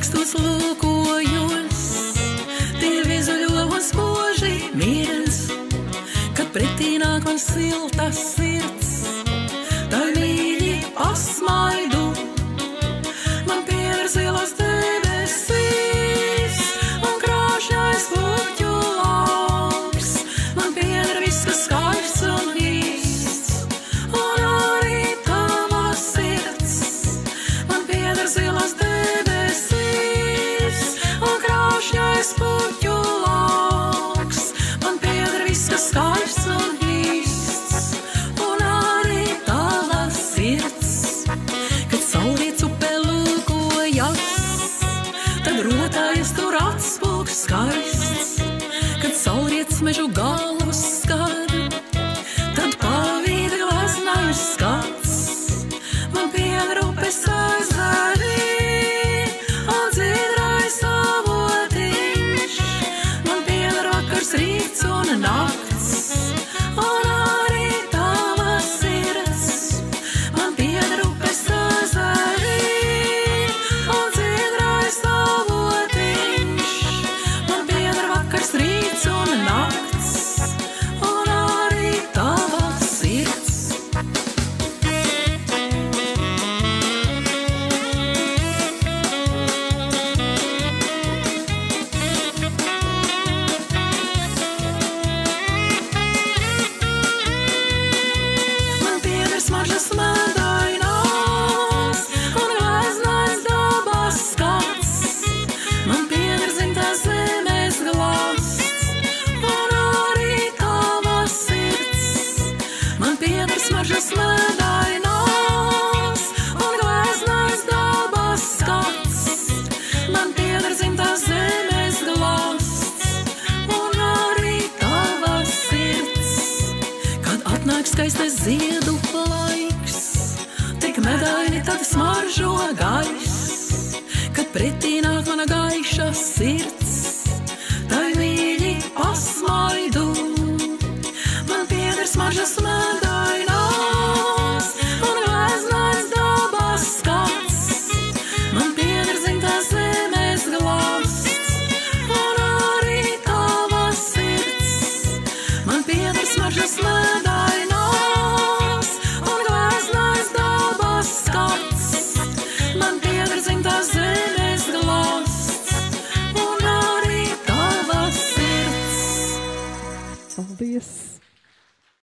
rakstos lūkojos, tie viezuļos boži miers, kad pretī nāk man silta sirds, tai mīļi pasmaidu, man pieder zilas debesīs, un krāšņais puķu lauks, man pieder viss, kas skaists un īsts, un arī tava sirds, man pieder zilas debesīs, un krāšņais puķu lauks, man pieder viss, kas skaists un īsts, un arī tava sirds. Kad saulriets upē lūkojas, tad rotājas tur atspūgs skaists. Kad saulriets mežu galvu skar, tad pavīd glaznājus skats. Man pieder upes ezeri un dziedrais avotiņš, man pieder vakars, rīts un nakts, un arī tava sirds. Man pieder upes ezeri un dziedrais avotiņš, man pieder vakars, rīts un nakts, un arī tava sirds. Man pieder smaržas medainos un gleznais dabas skats, man pieder dzimtās zemes glasts, un arī tava sirds. Man pieder smaržas medainos un gleznais dabas skats, man pieder dzimtās zemes glasts, un arī tava sirds. Kad atnāk skaistais ziedu laiks, tik medaini tad smaržo gaiss. Kad pretī nāk mana gaiša sirds, tai mīļi pasmaidu, man pieder smaržas medainos un gleznais dabas skats, man pieder dzimtās zemes glasts, un arī tava sirds. Man pieder smaržas medainos un gleznais dabas skats, man pieder dzimtās zemes glasts, un arī tava sirds. Paldies!